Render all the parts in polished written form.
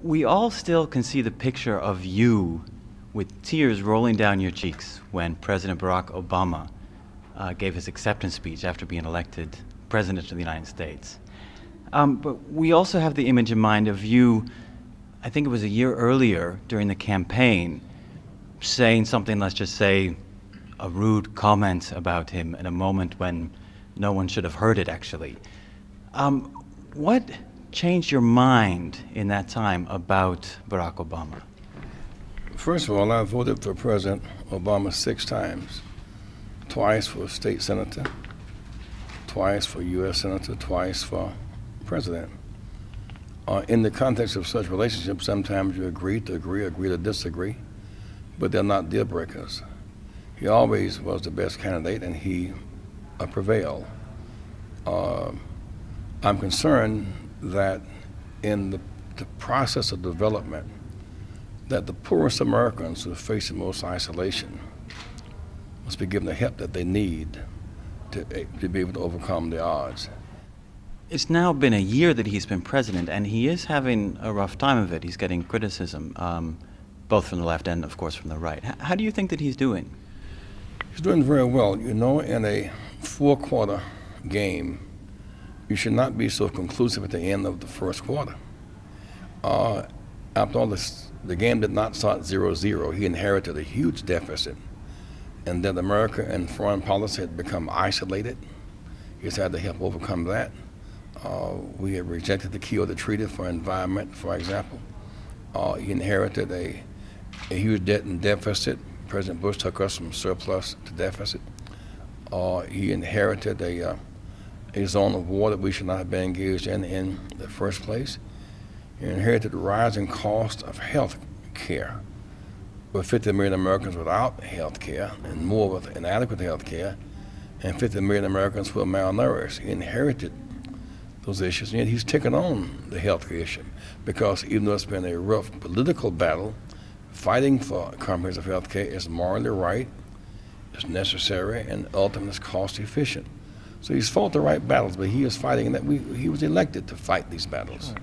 We all still can see the picture of you with tears rolling down your cheeks when President Barack Obama gave his acceptance speech after being elected President of the United States. But we also have the image in mind of you, I think it was a year earlier during the campaign, saying something, let's just say, a rude comment about him in a moment when no one should have heard it, actually. What changed your mind in that time about Barack Obama? First of all, I voted for President Obama 6 times. Twice for state senator, twice for U.S. senator, twice for president. In the context of such relationships, sometimes you agree to agree, agree to disagree, but they're not deal breakers. He always was the best candidate, and he prevailed. I'm concerned that in the process of development, that the poorest Americans who face the most isolation must be given the help that they need to be able to overcome the odds. It's now been a year that he's been president, and he is having a rough time of it. He's getting criticism, both from the left and, of course, from the right. How do you think that he's doing? He's doing very well. You know, in a 4-quarter game, you should not be so conclusive at the end of the first quarter. After all, the game did not start 0-0. He inherited a huge deficit, and that America and foreign policy had become isolated. He's had to help overcome that. We have rejected the Kyoto Treaty for environment, for example. He inherited a huge debt and deficit. President Bush took us from surplus to deficit. He inherited a zone of war that we should not have been engaged in the first place. He inherited the rising cost of health care, with 50 million Americans without health care and more with inadequate health care, and 50 million Americans who are malnourished. He inherited those issues, and yet he's taken on the health care issue, because even though it's been a rough political battle, fighting for comprehensive health care is morally right, it's necessary, and ultimately it's cost efficient. So he's fought the right battles, but he is fighting that he was elected to fight these battles.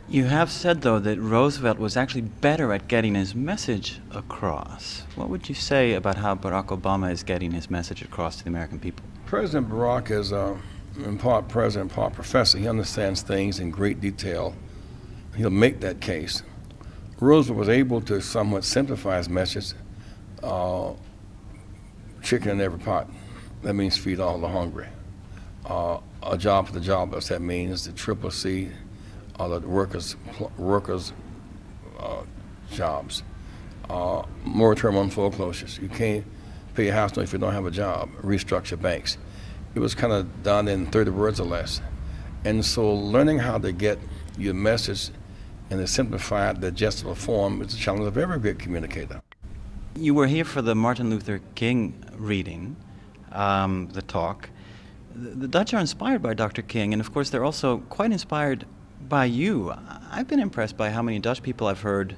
You have said, though, that Roosevelt was actually better at getting his message across. What would you say about how Barack Obama is getting his message across to the American people? President Barack is in part president, in part professor. He understands things in great detail. He'll make that case. Roosevelt was able to somewhat simplify his message. Chicken in every pot. That means feed all the hungry. A job for the jobless. That means the triple C, the workers' jobs. Moratorium on foreclosures. You can't pay your house note if you don't have a job. Restructure banks. It was kind of done in 30 words or less. And so learning how to get your message in a simplified, digestible form is a challenge of every great communicator. You were here for the Martin Luther King reading, the talk. The Dutch are inspired by Dr. King, and of course they're also quite inspired by you. I've been impressed by how many Dutch people I've heard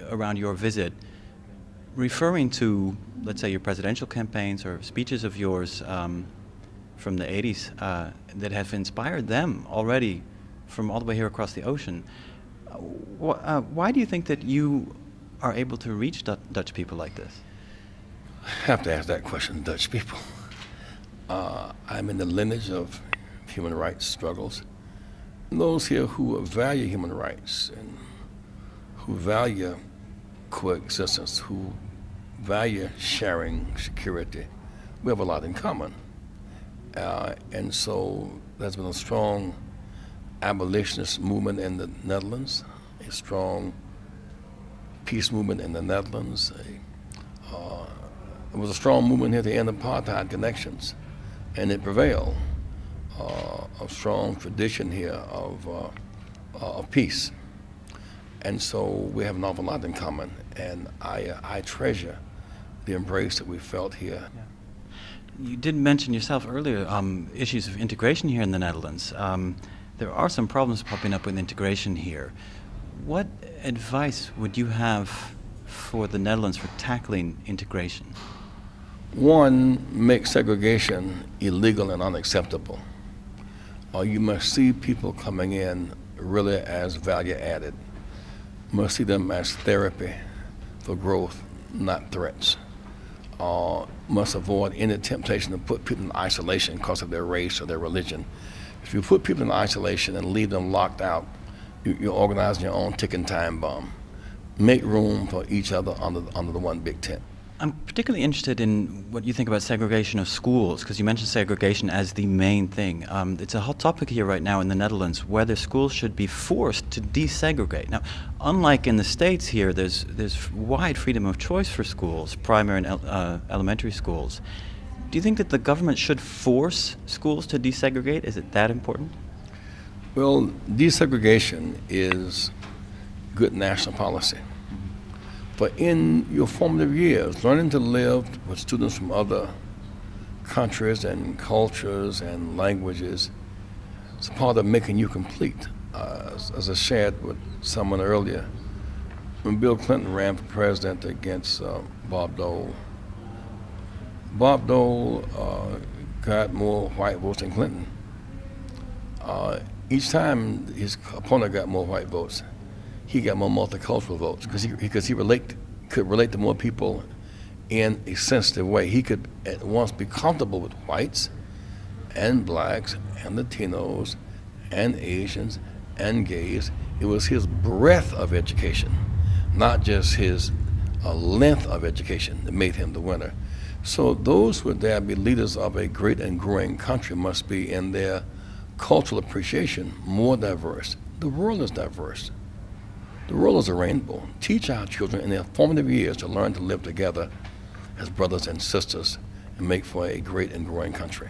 around your visit referring to, let's say, your presidential campaigns or speeches of yours from the 80s that have inspired them already from all the way here across the ocean. Why do you think that you are able to reach Dutch people like this? I have to ask that question, Dutch people. I'm in the lineage of human rights struggles. And those here who value human rights and who value coexistence, who value sharing security, we have a lot in common. And so there's been a strong abolitionist movement in the Netherlands, a strong peace movement in the Netherlands. There was a strong movement here to end apartheid connections, and it prevailed. A strong tradition here of peace. And so we have an awful lot in common, and I treasure the embrace that we felt here. Yeah. You did mention yourself earlier issues of integration here in the Netherlands. There are some problems popping up with integration here. What advice would you have for the Netherlands for tackling integration? One, make segregation illegal and unacceptable. You must see people coming in really as value added. must see them as therapy for growth, not threats. Must avoid any temptation to put people in isolation because of their race or their religion. If you put people in isolation and leave them locked out, you're organizing your own ticking time bomb. Make room for each other under the one big tent. I'm particularly interested in what you think about segregation of schools, because you mentioned segregation as the main thing. It's a hot topic here right now in the Netherlands, whether schools should be forced to desegregate. Now, unlike in the States here, there's wide freedom of choice for schools, primary and elementary schools. Do you think that the government should force schools to desegregate? Is it that important? Well, desegregation is good national policy. But in your formative years, learning to live with students from other countries and cultures and languages is part of making you complete. As I shared with someone earlier, when Bill Clinton ran for president against Bob Dole, Bob Dole got more white votes than Clinton. Each time his opponent got more white votes, he got more multicultural votes because he could relate to more people in a sensitive way. He could at once be comfortable with whites and blacks and Latinos and Asians and gays. It was his breadth of education, not just his length of education, that made him the winner. So those who would dare be leaders of a great and growing country must be, in their cultural appreciation, more diverse. The world is diverse. The world is a rainbow. Teach our children in their formative years to learn to live together as brothers and sisters and make for a great and growing country.